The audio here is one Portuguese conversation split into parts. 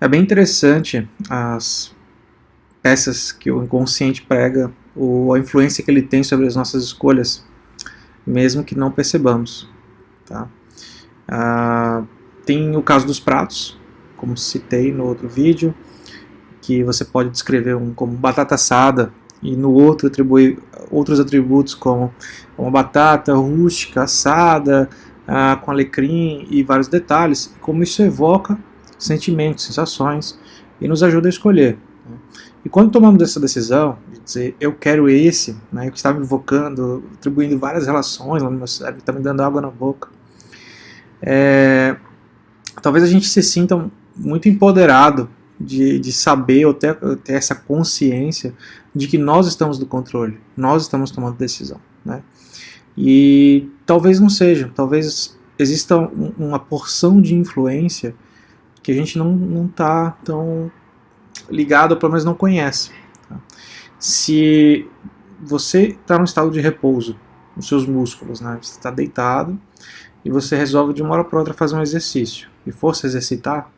É bem interessante as peças que o inconsciente prega, ou a influência que ele tem sobre as nossas escolhas, mesmo que não percebamos. Tá? Ah, tem o caso dos pratos, como citei no outro vídeo, que você pode descrever um como batata assada e no outro atribuir outros atributos como uma batata rústica, assada, com alecrim e vários detalhes, como isso evoca sentimentos, sensações e nos ajuda a escolher. E quando tomamos essa decisão de dizer eu quero esse, né, que está me invocando, atribuindo várias relações lá no meu cérebro, está me dando água na boca, talvez a gente se sinta muito empoderado de saber ou ter essa consciência de que nós estamos no controle, nós estamos tomando decisão. Né? E talvez não seja, talvez exista uma porção de influência que a gente não está tão ligado, ou pelo menos não conhece. Tá? Se você está num estado de repouso, nos seus músculos, né? Você está deitado e você resolve de uma hora para outra fazer um exercício e for se exercitar,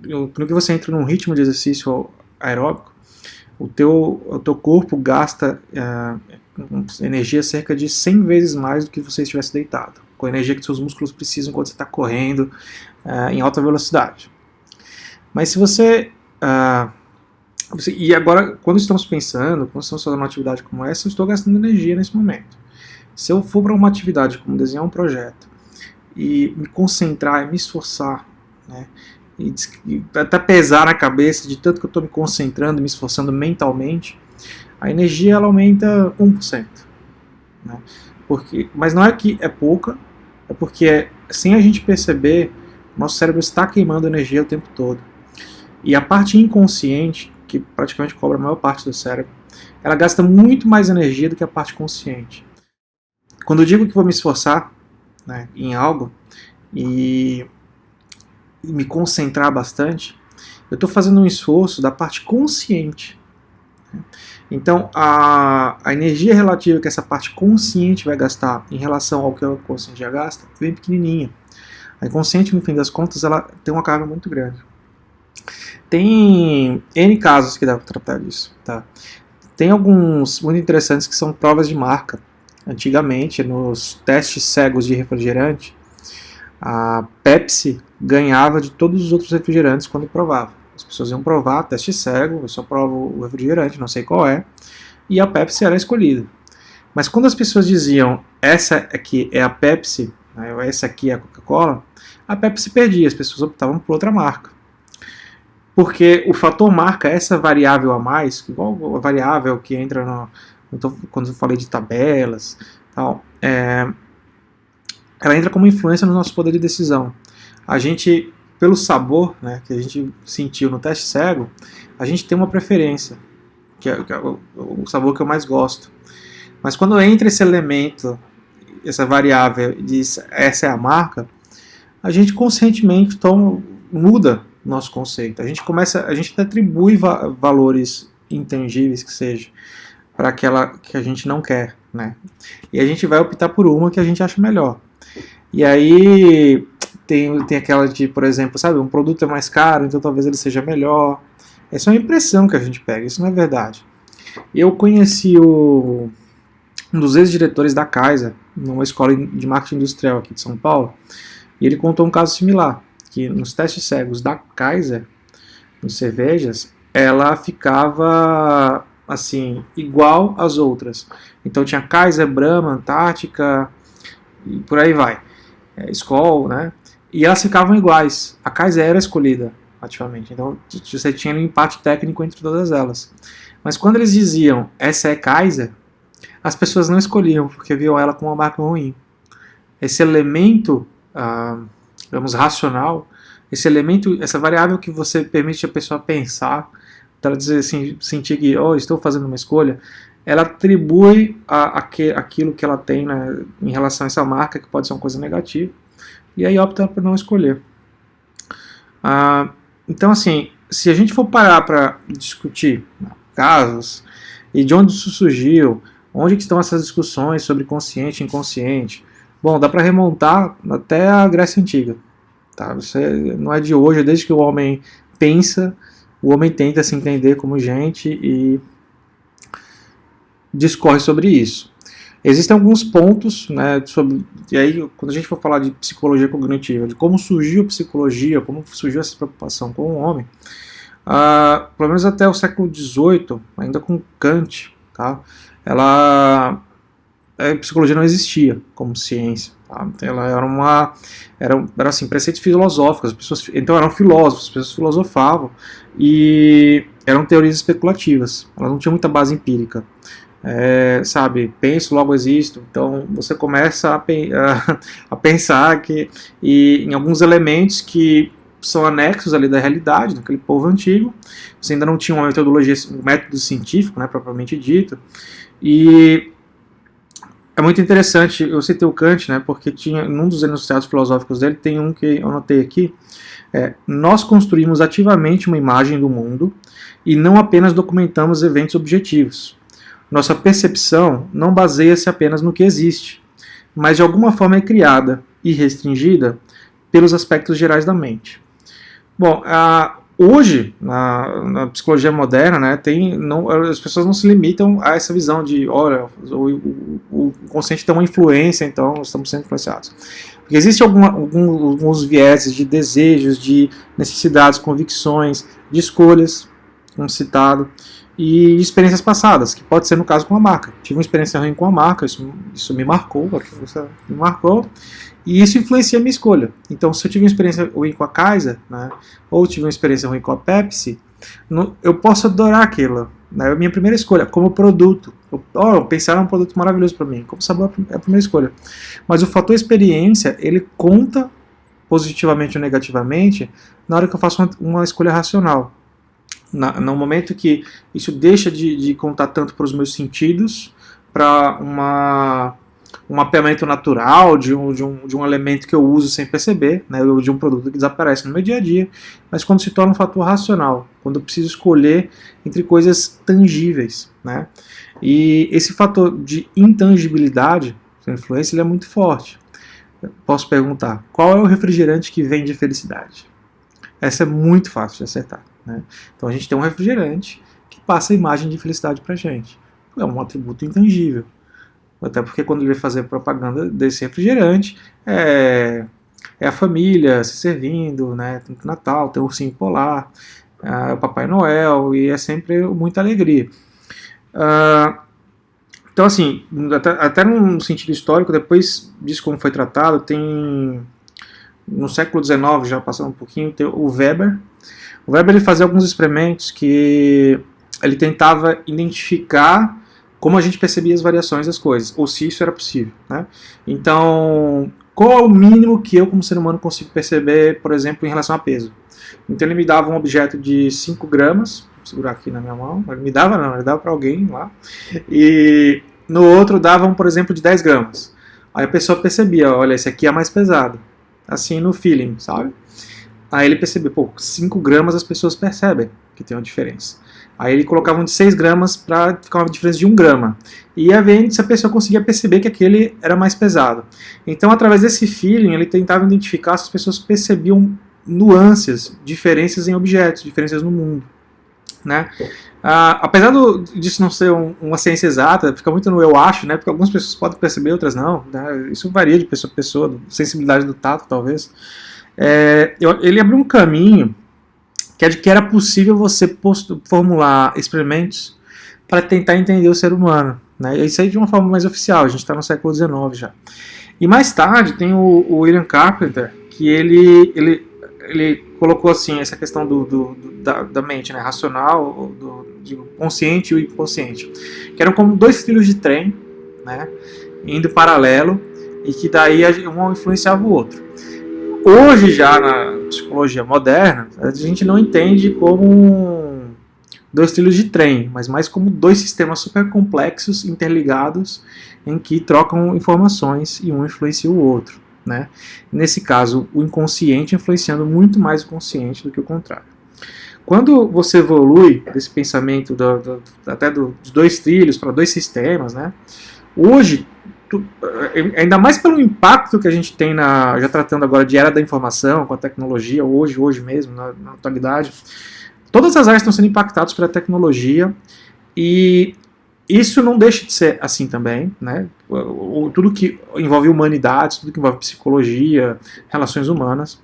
no que você entra num ritmo de exercício aeróbico, o teu corpo gasta energia cerca de 100 vezes mais do que você estivesse deitado, com a energia que seus músculos precisam quando você está correndo em alta velocidade. Mas se você... e agora, quando estamos pensando, quando estamos fazendo uma atividade como essa, eu estou gastando energia nesse momento. Se eu for para uma atividade como desenhar um projeto e me concentrar e me esforçar, né, e até pesar na cabeça de tanto que eu estou me concentrando, me esforçando mentalmente, a energia ela aumenta 1%. Né? Mas não é que é pouca, é porque sem a gente perceber, nosso cérebro está queimando energia o tempo todo. E a parte inconsciente, que praticamente cobra a maior parte do cérebro, ela gasta muito mais energia do que a parte consciente. Quando eu digo que vou me esforçar, né, em algo e me concentrar bastante, eu estou fazendo um esforço da parte consciente. Então, a energia relativa que essa parte consciente vai gastar em relação ao que a consciente já gasta é bem pequenininha. A inconsciente, no fim das contas, ela tem uma carga muito grande. Tem N casos que dá para tratar disso. Tá? Tem alguns muito interessantes que são provas de marca. Antigamente, nos testes cegos de refrigerante, a Pepsi ganhava de todos os outros refrigerantes quando provava. As pessoas iam provar, teste cego, eu só provo o refrigerante, não sei qual é, e a Pepsi era escolhida. Mas quando as pessoas diziam, essa aqui é a Pepsi, né, essa aqui é a Coca-Cola, a Pepsi perdia, as pessoas optavam por outra marca. Porque o fator marca, essa variável a mais, igual a variável que entra quando eu falei de tabelas, tal, ela entra como influência no nosso poder de decisão. A gente, pelo sabor, né, que a gente sentiu no teste cego, a gente tem uma preferência, que é o sabor que eu mais gosto. Mas quando entra esse elemento, essa variável, e diz essa é a marca, a gente conscientemente muda o nosso conceito. A gente atribui valores intangíveis que seja para aquela que a gente não quer, né? E a gente vai optar por uma que a gente acha melhor. E aí tem aquela de, por exemplo, sabe, um produto é mais caro, então talvez ele seja melhor. Essa é uma impressão que a gente pega, isso não é verdade. Eu conheci um dos ex-diretores da Kaiser, numa escola de marketing industrial aqui de São Paulo, e ele contou um caso similar, que nos testes cegos da Kaiser, nas cervejas, ela ficava assim, igual às outras. Então tinha Kaiser, Brahma, Antártica e por aí vai. Skol, né? E elas ficavam iguais. A Kaiser era escolhida ativamente. Então você tinha um empate técnico entre todas elas. Mas quando eles diziam essa é Kaiser, as pessoas não escolhiam porque viam ela como uma marca ruim. Esse elemento, digamos, racional, esse elemento, essa variável que você permite a pessoa pensar, para dizer assim, sentir que estou fazendo uma escolha, ela atribui aquilo que ela tem, né, em relação a essa marca, que pode ser uma coisa negativa, e aí opta por não escolher. Então, assim, se a gente for parar para discutir casos, e de onde isso surgiu, onde que estão essas discussões sobre consciente e inconsciente, bom, dá para remontar até a Grécia Antiga. tá? Não é de hoje, é desde que o homem pensa, o homem tenta se entender como gente e discorre sobre isso. Existem alguns pontos, né, e aí quando a gente for falar de psicologia cognitiva, de como surgiu a psicologia, como surgiu essa preocupação com o homem, pelo menos até o século XVIII, ainda com Kant, tá, a psicologia não existia como ciência. Tá? Ela era assim, preceitos filosóficos, então eram filósofos, as pessoas filosofavam e eram teorias especulativas, elas não tinham muita base empírica. Sabe, penso, logo existo. Então você começa a pensar em alguns elementos que são anexos ali da realidade, daquele povo antigo. Você ainda não tinha uma metodologia, um método científico, né, propriamente dito. E é muito interessante, eu citei o Kant, né, porque num dos enunciados filosóficos dele tem um que eu anotei aqui, nós construímos ativamente uma imagem do mundo e não apenas documentamos eventos objetivos. Nossa percepção não baseia-se apenas no que existe, mas de alguma forma é criada e restringida pelos aspectos gerais da mente. Bom, hoje, na psicologia moderna, né, as pessoas não se limitam a essa visão de, olha, o consciente tem uma influência, então estamos sendo influenciados. Porque existem alguns vieses de desejos, de necessidades, convicções, de escolhas, como citado, e experiências passadas, que pode ser no caso com a marca. Tive uma experiência ruim com a marca, isso me marcou, e isso influencia a minha escolha. Então, se eu tive uma experiência ruim com a Kaiser, né, ou tive uma experiência ruim com a Pepsi, eu posso adorar aquilo. Né, é a minha primeira escolha, como produto. Pensar é um produto maravilhoso para mim, como sabor é a primeira escolha. Mas o fator experiência, ele conta positivamente ou negativamente na hora que eu faço uma escolha racional. No momento que isso deixa de contar tanto para os meus sentidos, para um mapeamento natural de um elemento que eu uso sem perceber, né, ou de um produto que desaparece no meu dia a dia, mas quando se torna um fator racional, quando eu preciso escolher entre coisas tangíveis. Né, e esse fator de intangibilidade, a influência, ele é muito forte. Posso perguntar, qual é o refrigerante que vende felicidade? Essa é muito fácil de acertar. Né? Então a gente tem um refrigerante que passa a imagem de felicidade pra gente. É um atributo intangível. Até porque quando ele vai fazer propaganda desse refrigerante, é a família se servindo, né? Tem Natal, tem o ursinho polar, o Papai Noel, e é sempre muita alegria. Então assim, até num sentido histórico, depois disso como foi tratado, tem no século XIX, já passando um pouquinho, tem o Weber. O Weber ele fazia alguns experimentos que ele tentava identificar como a gente percebia as variações das coisas, ou se isso era possível. Né? Então, qual é o mínimo que eu, como ser humano, consigo perceber, por exemplo, em relação a peso? Então ele me dava um objeto de 5 gramas, vou segurar aqui na minha mão, ele dava para alguém lá, e no outro davam, por exemplo, de 10 gramas. Aí a pessoa percebia, olha, esse aqui é mais pesado, assim no feeling, sabe? Aí ele percebeu, 5 gramas as pessoas percebem que tem uma diferença. Aí ele colocava um de 6 gramas para ficar uma diferença de 1 grama. E ia vendo se a pessoa conseguia perceber que aquele era mais pesado. Então, através desse feeling, ele tentava identificar se as pessoas percebiam nuances, diferenças em objetos, diferenças no mundo. Né? Apesar disso não ser uma ciência exata, fica muito no eu acho, né? Porque algumas pessoas podem perceber, outras não. Né? Isso varia de pessoa a pessoa, sensibilidade do tato, talvez. Ele abriu um caminho que é de que era possível você formular experimentos para tentar entender o ser humano. Né? Isso aí de uma forma mais oficial, a gente está no século XIX já. E mais tarde tem o William Carpenter, que ele colocou assim essa questão da mente, né, racional, do consciente e o inconsciente, que eram como 2 trilhos de trem, né, indo paralelo, e que daí um influenciava o outro. Hoje já na psicologia moderna, a gente não entende como 2 trilhos de trem, mas mais como 2 sistemas super complexos, interligados, em que trocam informações e um influencia o outro. Né? Nesse caso, o inconsciente influenciando muito mais o consciente do que o contrário. Quando você evolui desse pensamento até de 2 trilhos para 2 sistemas, né? Hoje ainda mais pelo impacto que a gente tem já tratando agora de era da informação, com a tecnologia, hoje mesmo, na atualidade, todas as áreas estão sendo impactadas pela tecnologia, e isso não deixa de ser assim também, né? Tudo que envolve humanidades, tudo que envolve psicologia, relações humanas,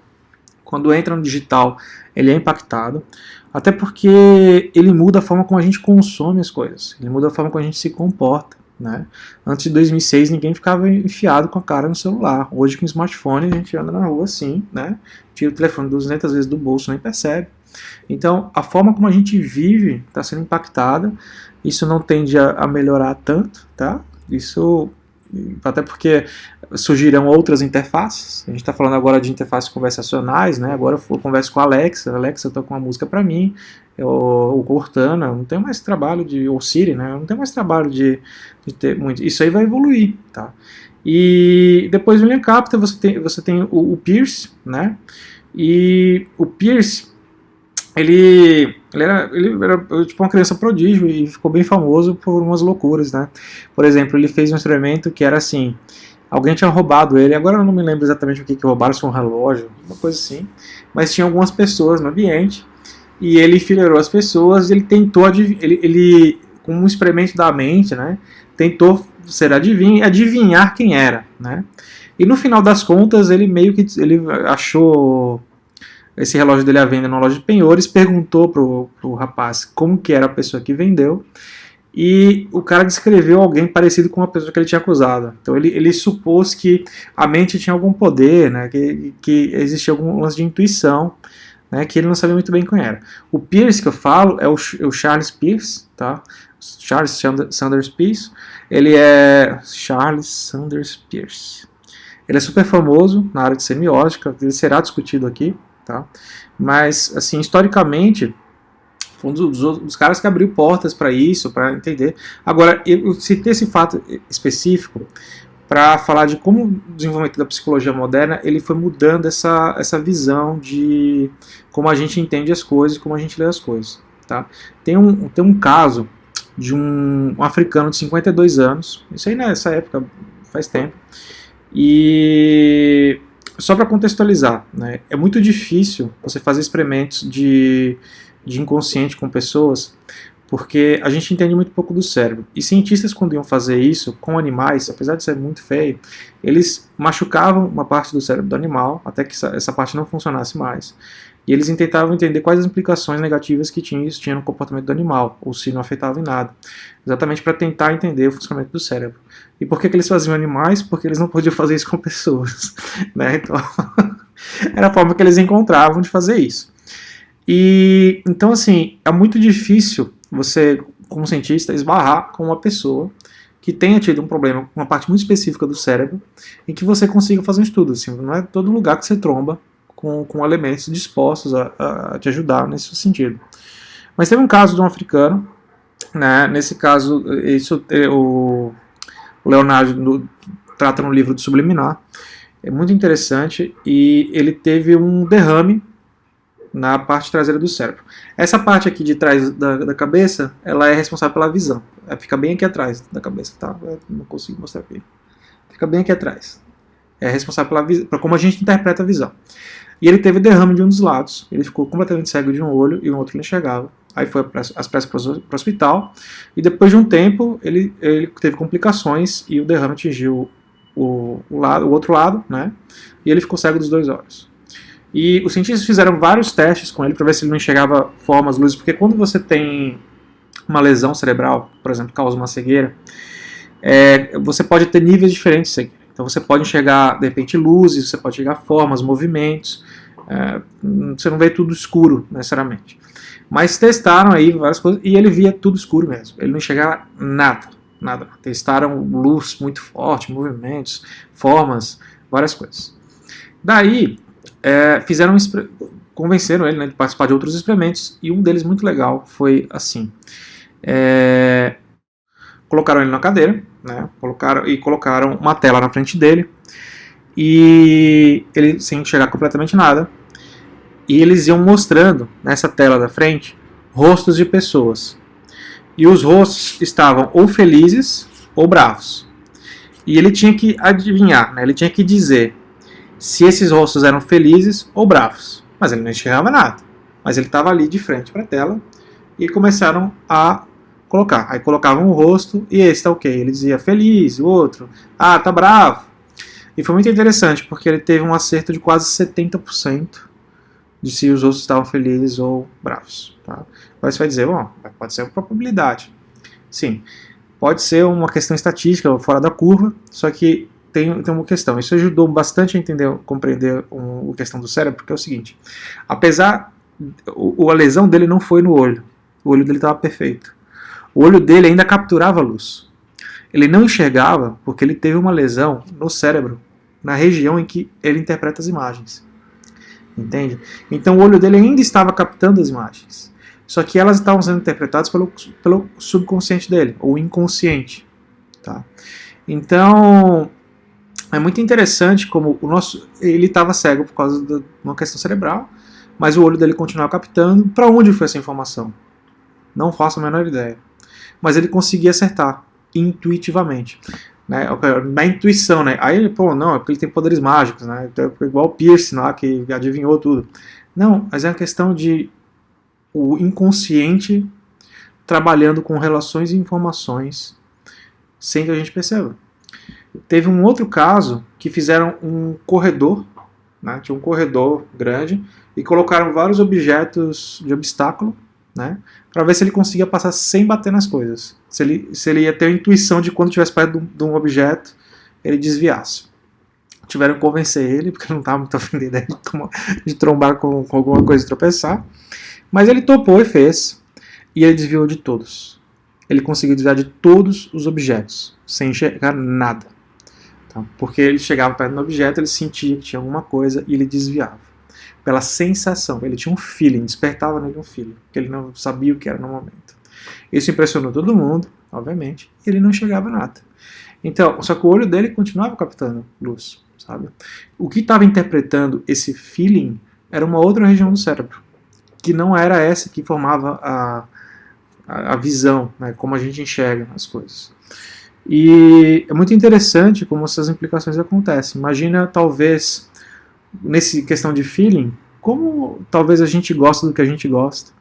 quando entra no digital, ele é impactado, até porque ele muda a forma como a gente consome as coisas, ele muda a forma como a gente se comporta, né? Antes de 2006 ninguém ficava enfiado com a cara no celular. Hoje com o smartphone a gente anda na rua assim, né? Tira o telefone 200 vezes do bolso, nem percebe. Então a forma como a gente vive está sendo impactada. Isso não tende a melhorar tanto, tá? Isso até porque surgirão outras interfaces. A gente está falando agora de interfaces conversacionais, né? Agora eu converso com a Alexa toca uma música para mim, o Cortana, eu não tenho mais trabalho ou Siri, né? Eu não tenho mais trabalho de ter muito. Isso aí vai evoluir, tá? E depois do William Capital você tem o Peirce, né? E o Peirce, ele era tipo uma criança prodígio e ficou bem famoso por umas loucuras, né? Por exemplo, ele fez um experimento que era assim, alguém tinha roubado ele, agora eu não me lembro exatamente o que roubaram, se foi um relógio, uma coisa assim, mas tinha algumas pessoas no ambiente, e ele enfileirou as pessoas, e ele tentou, ele com um experimento da mente, né, tentou ser adivinhar quem era, né? E no final das contas, ele meio que ele achou esse relógio dele à venda numa loja de penhores, perguntou pro rapaz como que era a pessoa que vendeu, e o cara descreveu alguém parecido com a pessoa que ele tinha acusado. Então ele supôs que a mente tinha algum poder, né, que existia algum lance de intuição, né, que ele não sabia muito bem quem era. O Peirce que eu falo é o Charles Peirce, tá? Charles Sanders Peirce. Ele é Charles Sanders Peirce. Ele é super famoso na área de semiótica, ele será discutido aqui. Tá? Mas, assim, historicamente, foi um dos caras que abriu portas para isso, para entender. Agora, eu citei esse fato específico para falar de como o desenvolvimento da psicologia moderna ele foi mudando essa visão de como a gente entende as coisas, como a gente lê as coisas. Tá? Tem um caso de um africano de 52 anos, isso aí nessa época faz tempo, e só para contextualizar, né, é muito difícil você fazer experimentos de inconsciente com pessoas, porque a gente entende muito pouco do cérebro. E cientistas, quando iam fazer isso com animais, apesar de ser muito feio, eles machucavam uma parte do cérebro do animal, até que essa parte não funcionasse mais. E eles tentavam entender quais as implicações negativas que isso tinha no comportamento do animal, ou se não afetava em nada. Exatamente para tentar entender o funcionamento do cérebro. E por que eles faziam animais? Porque eles não podiam fazer isso com pessoas. Né? Então, era a forma que eles encontravam de fazer isso. E então, assim, é muito difícil você, como cientista, esbarrar com uma pessoa que tenha tido um problema com uma parte muito específica do cérebro e que você consiga fazer um estudo. Assim, não é todo lugar que você tromba com elementos dispostos a te ajudar nesse sentido. Mas teve um caso de um africano, né, nesse caso, o Leonardo trata no livro do Subliminar, é muito interessante, e ele teve um derrame na parte traseira do cérebro. Essa parte aqui de trás da cabeça, ela é responsável pela visão. Ela fica bem aqui atrás da cabeça, tá? Eu não consigo mostrar aqui. Fica bem aqui atrás. É responsável por como a gente interpreta a visão. E ele teve derrame de um dos lados. Ele ficou completamente cego de um olho e o outro não enxergava. Aí foi às pressas para o hospital. E depois de um tempo, ele teve complicações e o derrame atingiu o outro lado, né? E ele ficou cego dos dois olhos. E os cientistas fizeram vários testes com ele para ver se ele não enxergava formas, luzes, porque quando você tem uma lesão cerebral, por exemplo, causa uma cegueira, você pode ter níveis diferentes de cegueira. Então você pode enxergar, de repente, luzes, você pode enxergar formas, movimentos, você não vê tudo escuro, necessariamente. Mas testaram aí várias coisas e ele via tudo escuro mesmo, ele não enxergava nada. Testaram luz muito forte, movimentos, formas, várias coisas. Daí, convenceram ele, né, de participar de outros experimentos, e um deles muito legal foi assim. Colocaram ele na cadeira, né, colocaram uma tela na frente dele, e ele sem enxergar completamente nada, e eles iam mostrando nessa tela da frente rostos de pessoas. E os rostos estavam ou felizes ou bravos. E ele tinha que adivinhar, né? Ele tinha que dizer se esses rostos eram felizes ou bravos. Mas ele não enxergava nada. Mas ele estava ali de frente para a tela e começaram a colocar. Aí colocavam o rosto e esse tá ok. Ele dizia feliz, o outro, tá bravo. E foi muito interessante porque ele teve um acerto de quase 70% de se os rostos estavam felizes ou bravos. Tá? Aí você vai dizer, bom, pode ser uma probabilidade. Sim, pode ser uma questão estatística fora da curva, só que tem uma questão. Isso ajudou bastante a entender, compreender a questão do cérebro, porque é o seguinte, apesar, a lesão dele não foi no olho, o olho dele estava perfeito. O olho dele ainda capturava a luz. Ele não enxergava porque ele teve uma lesão no cérebro, na região em que ele interpreta as imagens. Entende? Então o olho dele ainda estava captando as imagens. Só que elas estavam sendo interpretadas pelo subconsciente dele, ou inconsciente. Tá? Então, é muito interessante como ele estava cego por causa de uma questão cerebral, mas o olho dele continuava captando. Para onde foi essa informação? Não faço a menor ideia. Mas ele conseguia acertar, intuitivamente. Né? Na intuição, né? Aí, não, é porque ele tem poderes mágicos, né? Igual o Pierce lá, que adivinhou tudo. Não, mas é uma questão de o inconsciente trabalhando com relações e informações sem que a gente perceba. Teve um outro caso que fizeram um corredor, né? Tinha um corredor grande e colocaram vários objetos de obstáculo, né? Para ver se ele conseguia passar sem bater nas coisas. Se ele ia ter a intuição de quando estivesse perto de um objeto, ele desviasse. Tiveram que convencer ele, porque não estava muito afim da ideia de trombar com alguma coisa e tropeçar. Mas ele topou e fez. E ele desviou de todos. Ele conseguiu desviar de todos os objetos, sem enxergar nada. Tá? Porque ele chegava perto do objeto, ele sentia que tinha alguma coisa e ele desviava. Pela sensação, ele tinha um feeling, despertava nele um feeling, que ele não sabia o que era no momento. Isso impressionou todo mundo, obviamente, e ele não enxergava nada. Então, só que o olho dele continuava captando luz, sabe? O que estava interpretando esse feeling era uma outra região do cérebro, que não era essa que formava a visão, né, como a gente enxerga as coisas. E é muito interessante como essas implicações acontecem. Imagina, talvez, nessa questão de feeling, como talvez a gente gosta do que a gente gosta,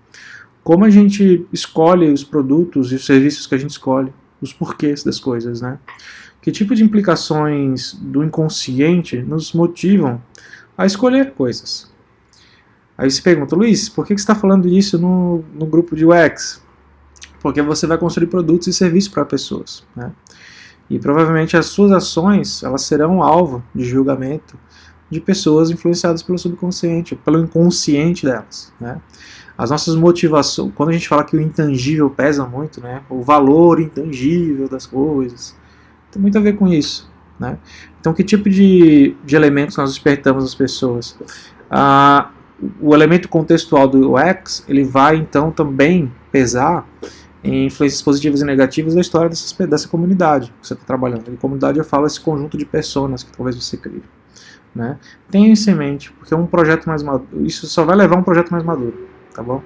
como a gente escolhe os produtos e os serviços que a gente escolhe, os porquês das coisas, né? Que tipo de implicações do inconsciente nos motivam a escolher coisas? Aí você pergunta, Luiz, por que você está falando isso no grupo de UX? Porque você vai construir produtos e serviços para pessoas, né? E provavelmente as suas ações, elas serão alvo de julgamento de pessoas influenciadas pelo subconsciente, pelo inconsciente delas, né? As nossas motivações, quando a gente fala que o intangível pesa muito, né? O valor intangível das coisas, tem muito a ver com isso, né? Então, que tipo de elementos nós despertamos as pessoas? O elemento contextual do UX, ele vai então também pesar em influências positivas e negativas da história dessa comunidade que você está trabalhando. E comunidade eu falo esse conjunto de personas que talvez você crie. Né? Tenha isso em mente, porque um projeto mais maduro, isso só vai levar a um projeto mais maduro, tá bom?